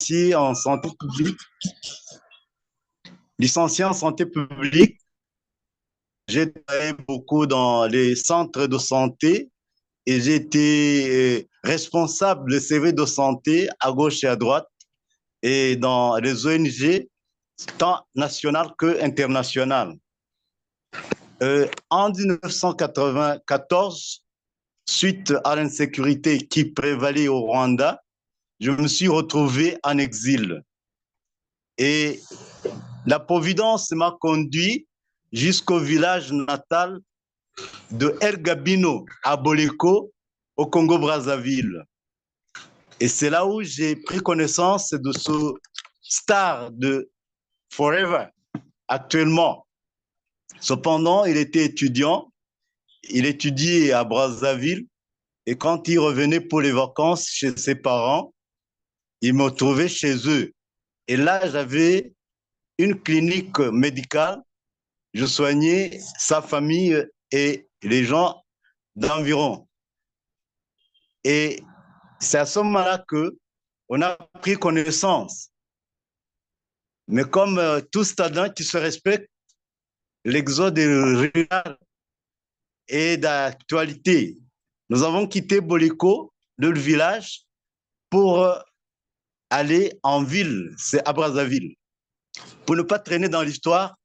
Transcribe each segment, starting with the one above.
licencié en santé publique. Licencié en santé publique, j'ai travaillé beaucoup dans les centres de santé et j'ai été responsable de CV de santé à gauche et à droite et dans les ONG, tant nationales que internationales. En 1994, suite à l'insécurité qui prévalait au Rwanda, je me suis retrouvé en exil. Et la Providence m'a conduit jusqu'au village natal de El Gabino, à Boleko, au Congo-Brazzaville. Et c'est là où j'ai pris connaissance de ce star de Forever, actuellement. Cependant, il était étudiant, il étudiait à Brazzaville, et quand il revenait pour les vacances chez ses parents, il me trouvait chez eux. Et là, j'avais une clinique médicale, je soignais sa famille et les gens d'environ. Et c'est à ce moment-là qu'on a pris connaissance. Mais comme tout stade qui se respecte, l'exode rural est d'actualité. Nous avons quitté Boliko, le village, pour aller en ville, c'est à Brazzaville. Pour ne pas traîner dans l'histoire,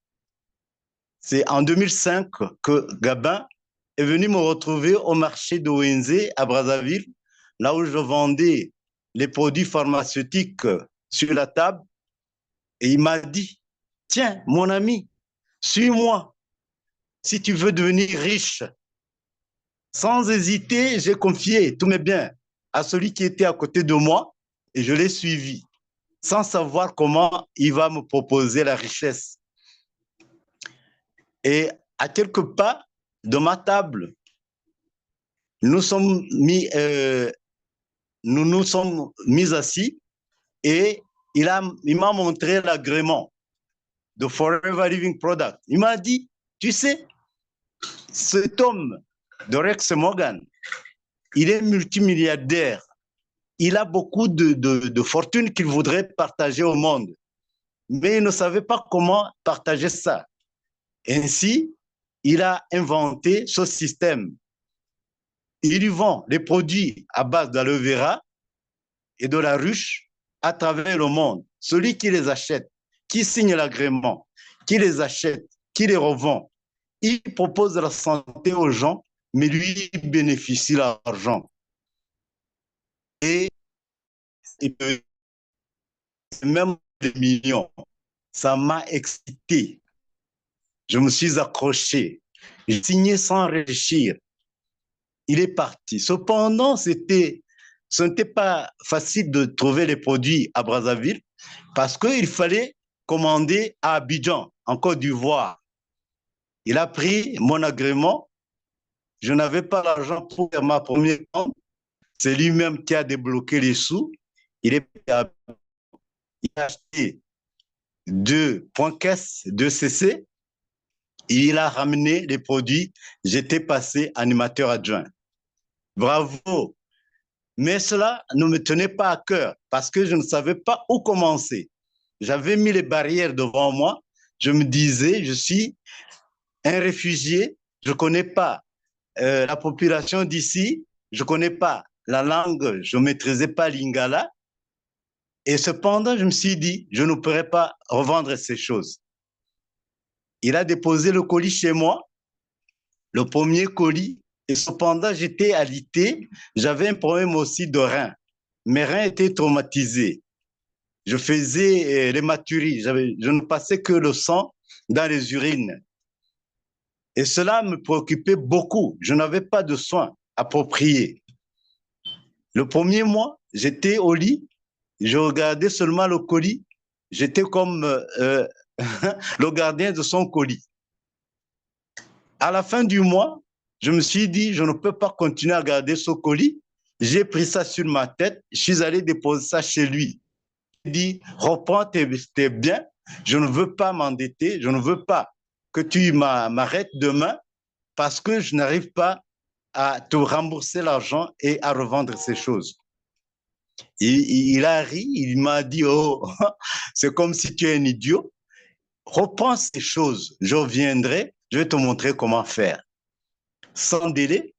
c'est en 2005 que Gabin est venu me retrouver au marché de Wenze à Brazzaville, là où je vendais les produits pharmaceutiques sur la table. Et il m'a dit, tiens, mon ami, suis-moi si tu veux devenir riche. Sans hésiter, j'ai confié tous mes biens à celui qui était à côté de moi et je l'ai suivi, sans savoir comment il va me proposer la richesse. Et à quelques pas de ma table, nous sommes mis, nous nous sommes mis assis et il m'a montré l'agrément de Forever Living Product. Il m'a dit, tu sais, cet homme de Rex Morgan, il est multimilliardaire. Il a beaucoup de fortune qu'il voudrait partager au monde. Mais il ne savait pas comment partager ça. Ainsi, il a inventé ce système. Il y vend les produits à base d'aloe vera et de la ruche à travers le monde. Celui qui les achète, qui signe l'agrément, qui les achète, qui les revend, il propose la santé aux gens, mais lui il bénéficie l'argent. Et même des millions. Ça m'a excité. Je me suis accroché. J'ai signé sans réfléchir. Il est parti. Cependant, ce n'était pas facile de trouver les produits à Brazzaville parce qu'il fallait commander à Abidjan, en Côte d'Ivoire. Il a pris mon agrément. Je n'avais pas l'argent pour faire ma première commande. C'est lui-même qui a débloqué les sous. Il a acheté deux points caisse, deux CC. Il a ramené les produits. J'étais passé animateur adjoint. Bravo. Mais cela ne me tenait pas à cœur parce que je ne savais pas où commencer. J'avais mis les barrières devant moi. Je me disais, je suis un réfugié. Je ne connais pas la population d'ici. Je ne connais pas la langue. Je ne maîtrisais pas l'ingala. Et cependant, je me suis dit, je ne pourrais pas revendre ces choses. Il a déposé le colis chez moi, le premier colis. Et cependant, j'étais alité. J'avais un problème aussi de rein. Mes reins étaient traumatisés. Je faisais l'hématurie. Je ne passais que le sang dans les urines. Et cela me préoccupait beaucoup. Je n'avais pas de soins appropriés. Le premier mois, j'étais au lit. Je regardais seulement le colis. J'étais comme le gardien de son colis. À la fin du mois, je me suis dit, je ne peux pas continuer à garder ce colis. J'ai pris ça sur ma tête. Je suis allé déposer ça chez lui. Il dit, reprends tes biens. Je ne veux pas m'endetter. Je ne veux pas que tu m'arrêtes demain parce que je n'arrive pas à te rembourser l'argent et à revendre ces choses. Il a ri, il m'a dit, oh, c'est comme si tu es un idiot. Reprends ces choses, je reviendrai, je vais te montrer comment faire. Sans délai,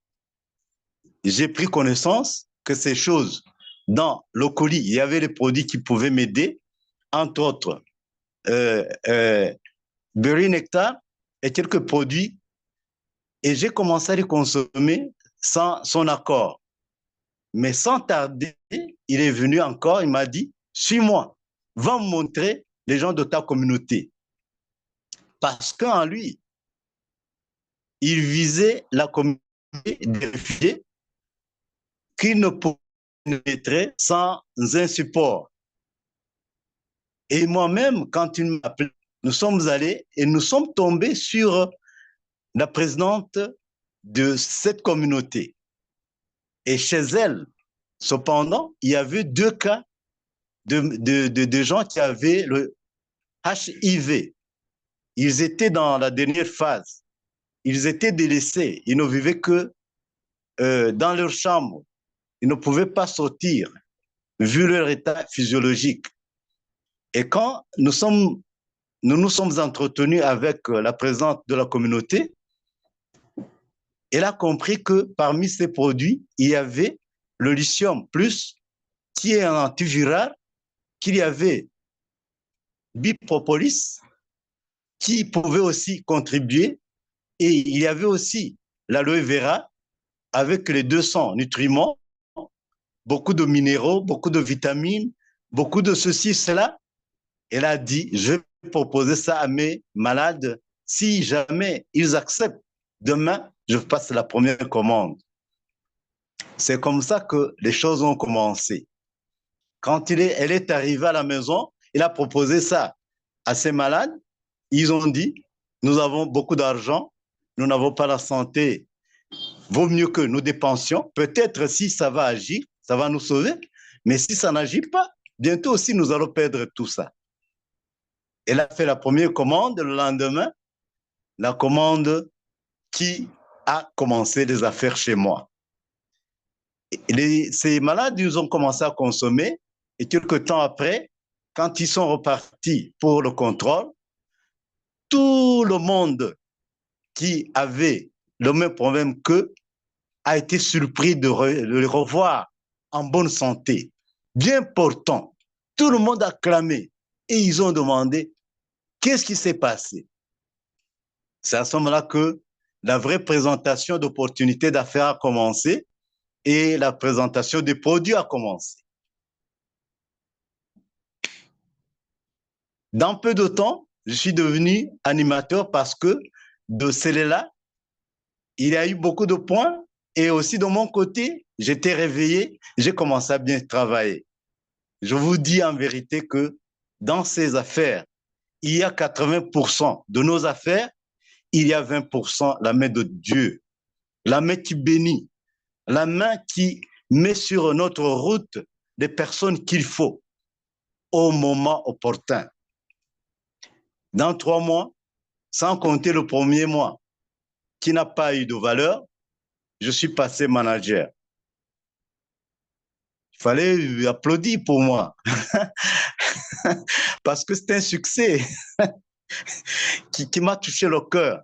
j'ai pris connaissance que ces choses, dans le colis, il y avait des produits qui pouvaient m'aider, entre autres, euh, euh, Berry Nectar et quelques produits, et j'ai commencé à les consommer sans son accord. Mais sans tarder, il est venu encore, il m'a dit, suis-moi, va me montrer les gens de ta communauté. Parce qu'en lui, il visait la communauté des réfugiés qu'il ne pouvait pénétrer sans un support. Et moi-même, quand il m'a appelé, nous sommes allés et nous sommes tombés sur la présidente de cette communauté. Et chez elle, cependant, il y avait 2 cas de gens qui avaient le HIV. Ils étaient dans la dernière phase. Ils étaient délaissés. Ils ne vivaient que dans leur chambre. Ils ne pouvaient pas sortir, vu leur état physiologique. Et quand nous nous sommes entretenus avec la présidente de la communauté, elle a compris que parmi ces produits, il y avait le lithium plus, qui est un antiviral, qu'il y avait Bipropolis, qui pouvait aussi contribuer, et il y avait aussi l'aloe vera, avec les 200 nutriments, beaucoup de minéraux, beaucoup de vitamines, beaucoup de ceci, cela. Elle a dit, je vais proposer ça à mes malades. Si jamais ils acceptent, demain, je passe la première commande. C'est comme ça que les choses ont commencé. Quand elle est arrivée à la maison, il a proposé ça à ses malades. Ils ont dit, nous avons beaucoup d'argent, nous n'avons pas la santé, vaut mieux que nous dépensions. Peut-être si ça va agir, ça va nous sauver, mais si ça n'agit pas, bientôt aussi nous allons perdre tout ça. Elle a fait la première commande, le lendemain, la commande qui a commencé les affaires chez moi. Ces malades, ils ont commencé à consommer et quelques temps après, quand ils sont repartis pour le contrôle, tout le monde qui avait le même problème qu'eux a été surpris de les revoir en bonne santé, bien portant. Tout le monde a clamé et ils ont demandé qu'est-ce qui s'est passé. C'est à ce moment-là que la vraie présentation d'opportunités d'affaires a commencé et la présentation des produits a commencé. Dans peu de temps, je suis devenu animateur parce que de celle-là, il y a eu beaucoup de points et aussi de mon côté, j'étais réveillé, j'ai commencé à bien travailler. Je vous dis en vérité que dans ces affaires, il y a 80% de nos affaires, il y a 20% la main de Dieu, la main qui bénit, la main qui met sur notre route des personnes qu'il faut au moment opportun. Dans 3 mois, sans compter le premier mois qui n'a pas eu de valeur, je suis passé manager. Il fallait applaudir pour moi parce que c'est un succès qui m'a touché le cœur.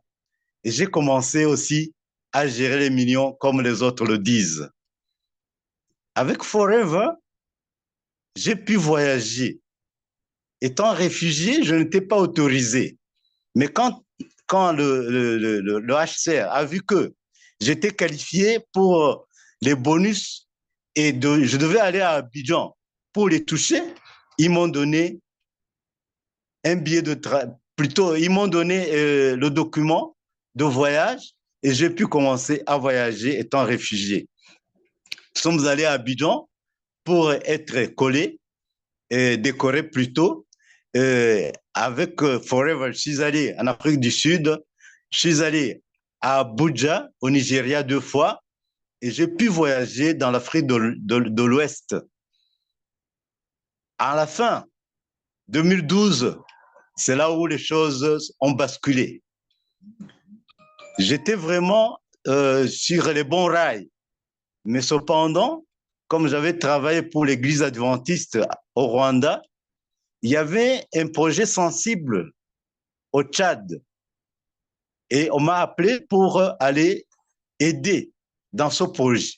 Et j'ai commencé aussi à gérer les millions comme les autres le disent. Avec Forever, j'ai pu voyager. Étant réfugié, je n'étais pas autorisé. Mais quand le HCR a vu que j'étais qualifié pour les bonus et je devais aller à Abidjan pour les toucher, ils m'ont donné un billet de train, plutôt, ils m'ont donné le document de voyage et j'ai pu commencer à voyager étant réfugié. Nous sommes allés à Abidjan pour être collés et décorés plutôt. Avec Forever, je suis allé en Afrique du Sud, je suis allé à Abuja, au Nigeria 2 fois, et j'ai pu voyager dans l'Afrique de l'Ouest. À la fin 2012, c'est là où les choses ont basculé. J'étais vraiment sur les bons rails, mais cependant, comme j'avais travaillé pour l'Église adventiste au Rwanda, il y avait un projet sensible au Tchad. Et on m'a appelé pour aller aider dans ce projet.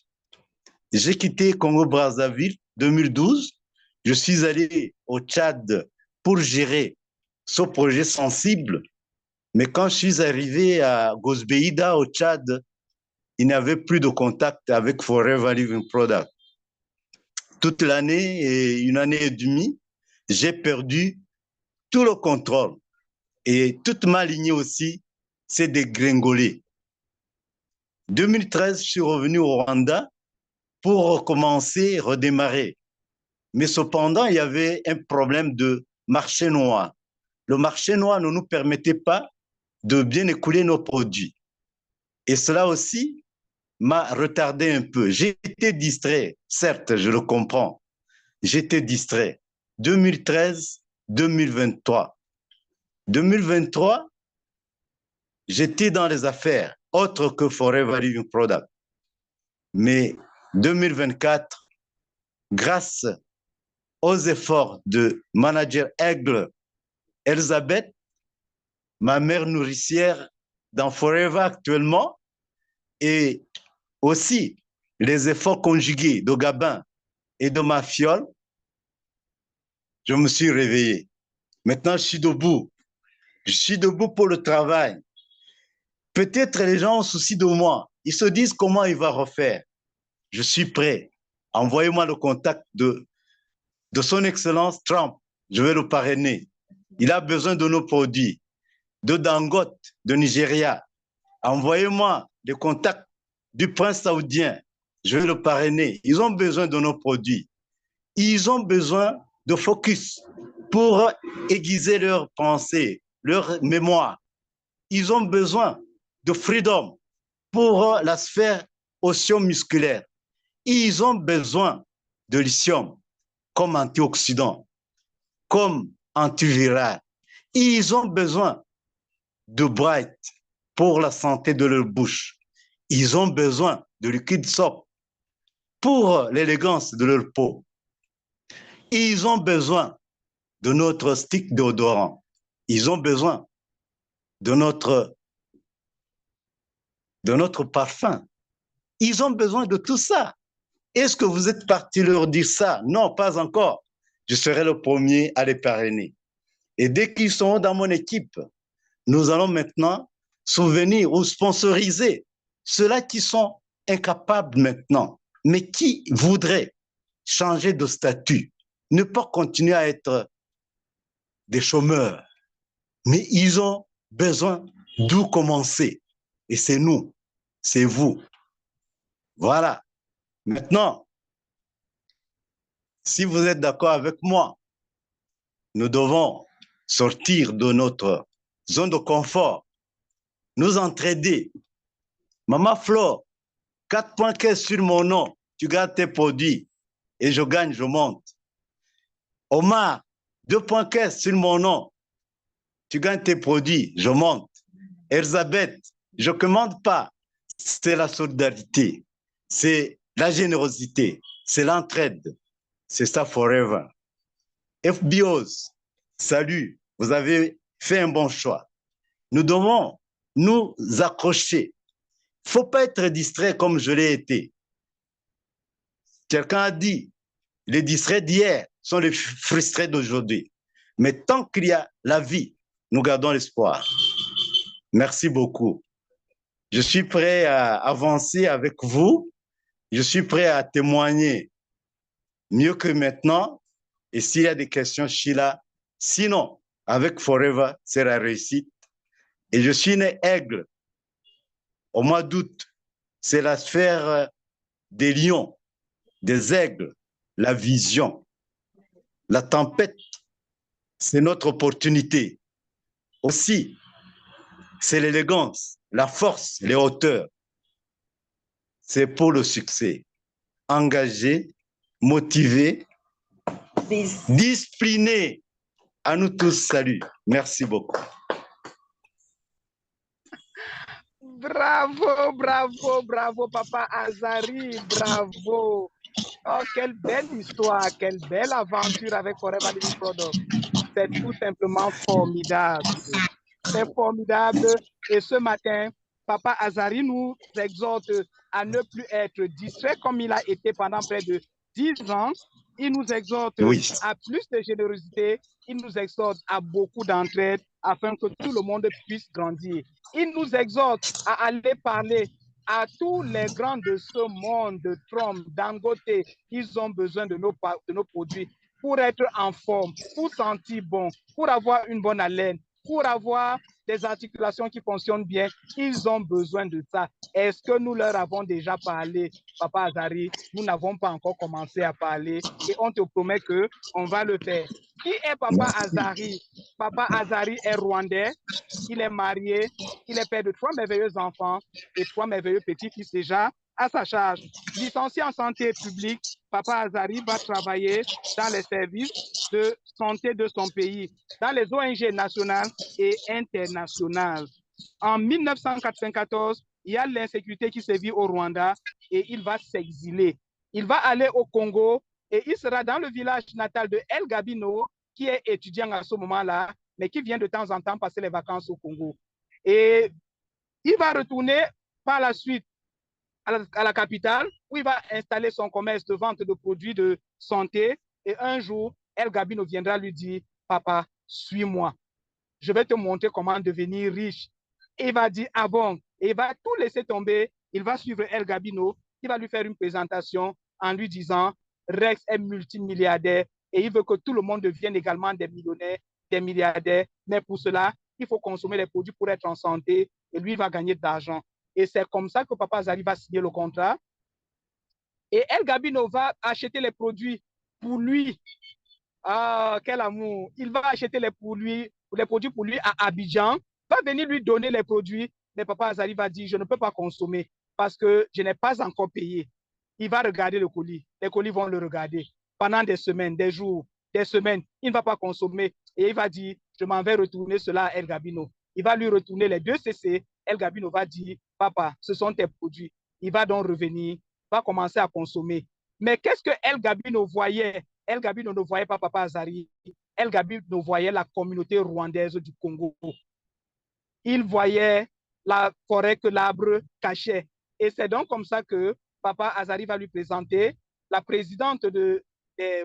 J'ai quitté Congo-Brazzaville 2012. Je suis allé au Tchad pour gérer ce projet sensible. Mais quand je suis arrivé à Gosbeïda, au Tchad, il n'y avait plus de contact avec Forever Living Product. Toute l'année et une année et demie, j'ai perdu tout le contrôle. Et toute ma lignée aussi s'est dégringolée. 2013, je suis revenu au Rwanda pour recommencer, redémarrer. Mais cependant, il y avait un problème de marché noir. Le marché noir ne nous permettait pas de bien écouler nos produits. Et cela aussi m'a retardé un peu. J'ai été distrait, certes, je le comprends. J'étais distrait. 2013, 2023. 2023, j'étais dans les affaires, autres que Forever Living Product. Mais 2024, grâce aux efforts de manager Aigle, Elisabeth, ma mère nourricière dans Forever actuellement, et aussi les efforts conjugués de Gabin et de ma fiole, je me suis réveillé. Maintenant, je suis debout. Je suis debout pour le travail. Peut-être les gens ont souci de moi. Ils se disent comment il va refaire. Je suis prêt. Envoyez-moi le contact de son Excellence Trump. Je vais le parrainer. Il a besoin de nos produits. De Dangote, de Nigeria. Envoyez-moi les contacts du prince saoudien. Je vais le parrainer. Ils ont besoin de nos produits. Ils ont besoin de focus pour aiguiser leurs pensées, leur mémoire. Ils ont besoin de freedom pour la sphère osseomusculaire. Ils ont besoin de lithium comme antioxydant, comme antiviral. Ils ont besoin de Bright pour la santé de leur bouche. Ils ont besoin de liquide soap pour l'élégance de leur peau. Ils ont besoin de notre stick déodorant. Ils ont besoin de notre parfum. Ils ont besoin de tout ça. Est-ce que vous êtes parti leur dire ça? Non, pas encore. Je serai le premier à les parrainer. Et dès qu'ils sont dans mon équipe, nous allons maintenant souvenir ou sponsoriser ceux-là qui sont incapables maintenant, mais qui voudraient changer de statut, ne pas continuer à être des chômeurs. Mais ils ont besoin d'où commencer. Et c'est nous, c'est vous. Voilà. Maintenant, si vous êtes d'accord avec moi, nous devons sortir de notre zone de confort, nous entraider. Maman Flo, 4 points caisse sur mon nom, tu gardes tes produits et je gagne, je monte. Omar, 2 points caisse sur mon nom, tu gagnes tes produits, je monte. Elisabeth, je ne commande pas. C'est la solidarité, c'est la générosité, c'est l'entraide. C'est ça forever. FBOs, salut, vous avez fait un bon choix. Nous devons nous accrocher. Il ne faut pas être distrait comme je l'ai été. Quelqu'un a dit, les distraits d'hier sont les frustrés d'aujourd'hui. Mais tant qu'il y a la vie, nous gardons l'espoir. Merci beaucoup. Je suis prêt à avancer avec vous. Je suis prêt à témoigner mieux que maintenant. Et s'il y a des questions, je suis là. Sinon, avec Forever, c'est la réussite. Et je suis né aigle au mois d'août. C'est la sphère des lions, des aigles, la vision. La tempête, c'est notre opportunité. Aussi, c'est l'élégance, la force, les hauteurs. C'est pour le succès. Engagé, motivé, discipliné. À nous tous, salut. Merci beaucoup. Bravo, bravo, bravo, Papa Azari, bravo. Oh, quelle belle histoire, quelle belle aventure avec Forever Living Product. C'est tout simplement formidable. C'est formidable. Et ce matin, Papa Azari nous exhorte à ne plus être distrait comme il a été pendant près de 10 ans. Il nous exhorte Oui. à plus de générosité. Il nous exhorte à beaucoup d'entraide afin que tout le monde puisse grandir. Il nous exhorte à aller parler à tous les grands de ce monde, de Trump, Dangote. Ils ont besoin de nos produits pour être en forme, pour sentir bon, pour avoir une bonne haleine, pour avoir des articulations qui fonctionnent bien. Ils ont besoin de ça. Est-ce que nous leur avons déjà parlé, Papa Azari? Nous n'avons pas encore commencé à parler et on te promet qu'on va le faire. Qui est Papa Azari? Papa Azari est rwandais. Il est marié. Il est père de 3 merveilleux enfants et 3 merveilleux petits-fils déjà à sa charge. Licencié en santé publique, Papa Azari va travailler dans les services de santé de son pays, dans les ONG nationales et internationales. En 1994, il y a l'insécurité qui sévit au Rwanda et il va s'exiler. Il va aller au Congo et il sera dans le village natal de El Gabino, qui est étudiant à ce moment-là, mais qui vient de temps en temps passer les vacances au Congo. Et il va retourner par la suite à la capitale où il va installer son commerce de vente de produits de santé. Et un jour, El Gabino viendra lui dire, papa, suis-moi. Je vais te montrer comment devenir riche. Et il va dire, ah bon, et il va tout laisser tomber. Il va suivre El Gabino. Il va lui faire une présentation en lui disant, Rex est multimilliardaire et il veut que tout le monde devienne également des millionnaires, des milliardaires. Mais pour cela, il faut consommer les produits pour être en santé et lui, il va gagner de l'argent. Et c'est comme ça que Papa Azari va signer le contrat. Et El Gabino va acheter les produits pour lui. Ah, quel amour. Il va acheter les produits pour lui à Abidjan, va venir lui donner les produits. Mais Papa Azari va dire, je ne peux pas consommer parce que je n'ai pas encore payé. Il va regarder le colis. Les colis vont le regarder pendant des semaines, des jours, des semaines. Il ne va pas consommer et il va dire, je m'en vais retourner cela à El Gabino. Il va lui retourner les 2 CC. El Gabino va dire, papa, ce sont tes produits. Il va donc revenir, va commencer à consommer. Mais qu'est-ce que El Gabino voyait? El Gabino ne voyait pas Papa Azari. El Gabino voyait la communauté rwandaise du Congo. Il voyait la forêt que l'arbre cachait. Et c'est donc comme ça que Papa Azari va lui présenter la présidente des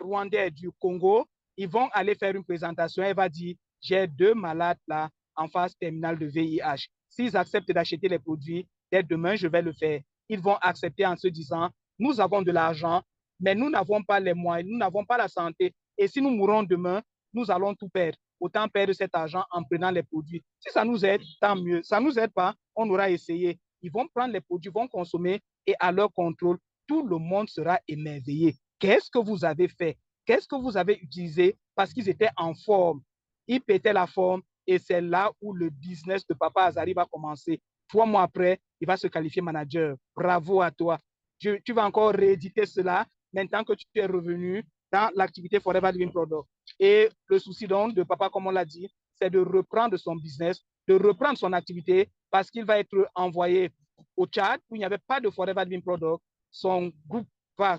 Rwandais du Congo. Ils vont aller faire une présentation. Elle va dire, j'ai 2 malades là en phase terminale de VIH. S'ils acceptent d'acheter les produits, dès demain, je vais le faire. Ils vont accepter en se disant, nous avons de l'argent, mais nous n'avons pas les moyens, nous n'avons pas la santé. Et si nous mourons demain, nous allons tout perdre. Autant perdre cet argent en prenant les produits. Si ça nous aide, tant mieux. Ça ne nous aide pas, on aura essayé. Ils vont prendre les produits, vont consommer et à leur contrôle, tout le monde sera émerveillé. Qu'est-ce que vous avez fait? Qu'est-ce que vous avez utilisé? Parce qu'ils étaient en forme. Ils pétaient la forme et c'est là où le business de Papa Azari va commencer. 3 mois après, il va se qualifier manager. Bravo à toi. Tu vas encore rééditer cela maintenant que tu es revenu dans l'activité Forever Living Product. Et le souci donc de papa, comme on l'a dit, c'est de reprendre son business, de reprendre son activité parce qu'il va être envoyé au Tchad où il n'y avait pas de Forever Living Product. Son groupe va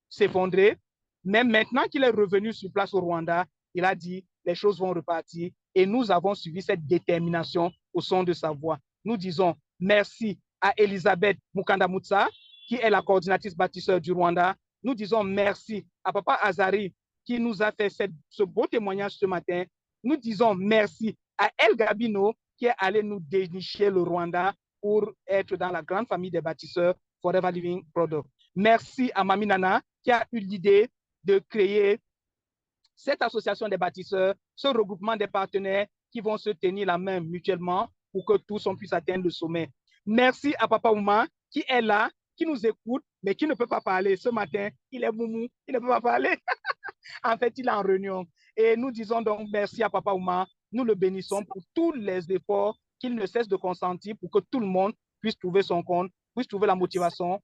s'effondrer. Mais maintenant qu'il est revenu sur place au Rwanda, il a dit les choses vont repartir et nous avons suivi cette détermination au son de sa voix. Nous disons merci à Elisabeth Mukandamutsa, qui est la coordinatrice bâtisseur du Rwanda. Nous disons merci à Papa Azari, qui nous a fait ce beau témoignage ce matin. Nous disons merci à El Gabino, qui est allé nous dénicher le Rwanda pour être dans la grande famille des bâtisseurs Forever Living Product. Merci à Mami Nana, qui a eu l'idée de créer cette association des bâtisseurs, ce regroupement des partenaires qui vont se tenir la main mutuellement pour que tous on puisse atteindre le sommet. Merci à Papa Ouma, qui est là, qui nous écoute, mais qui ne peut pas parler. Ce matin, il est moumou, il ne peut pas parler. En fait, il est en réunion. Et nous disons donc merci à Papa Ouma. Nous le bénissons pour tous les efforts qu'il ne cesse de consentir pour que tout le monde puisse trouver son compte, puisse trouver la motivation,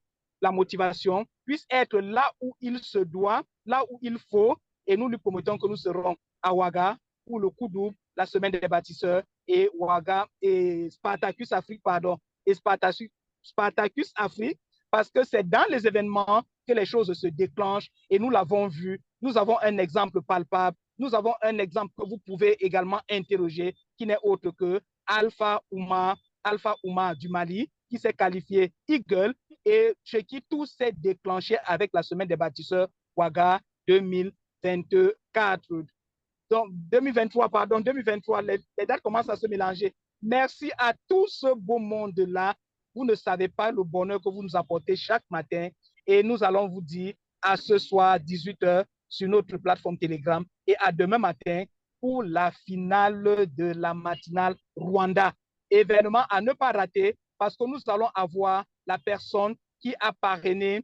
puisse être là où il se doit, là où il faut. Et nous lui promettons que nous serons à Ouaga pour le coup double, la semaine des bâtisseurs, et Ouaga et Spartacus Afrique, pardon, et Spartacus Afrique, parce que c'est dans les événements que les choses se déclenchent et nous l'avons vu. Nous avons un exemple palpable. Nous avons un exemple que vous pouvez également interroger qui n'est autre que Alpha Ouma du Mali qui s'est qualifié Eagle et chez qui tout s'est déclenché avec la semaine des bâtisseurs Ouaga 2024. Donc, 2023, les dates commencent à se mélanger. Merci à tout ce beau monde-là. Vous ne savez pas le bonheur que vous nous apportez chaque matin. Et nous allons vous dire à ce soir, 18h, sur notre plateforme Telegram et à demain matin pour la finale de la matinale Rwanda. Événement à ne pas rater parce que nous allons avoir la personne qui a parrainé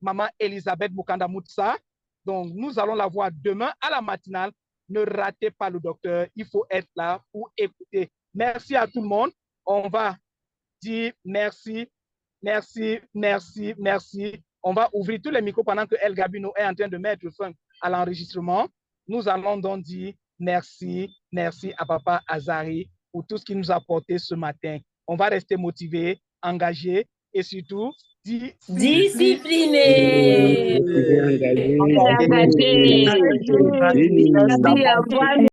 Maman Elisabeth Mukanda Mutsa. Donc, nous allons la voir demain à la matinale. Ne ratez pas le docteur. Il faut être là pour écouter. Merci à tout le monde. On va dire merci. On va ouvrir tous les micros pendant que El Gabino est en train de mettre fin à l'enregistrement. Nous allons donc dire merci à Papa Azari pour tout ce qu'il nous a apporté ce matin. On va rester motivé, engagé et surtout discipliné.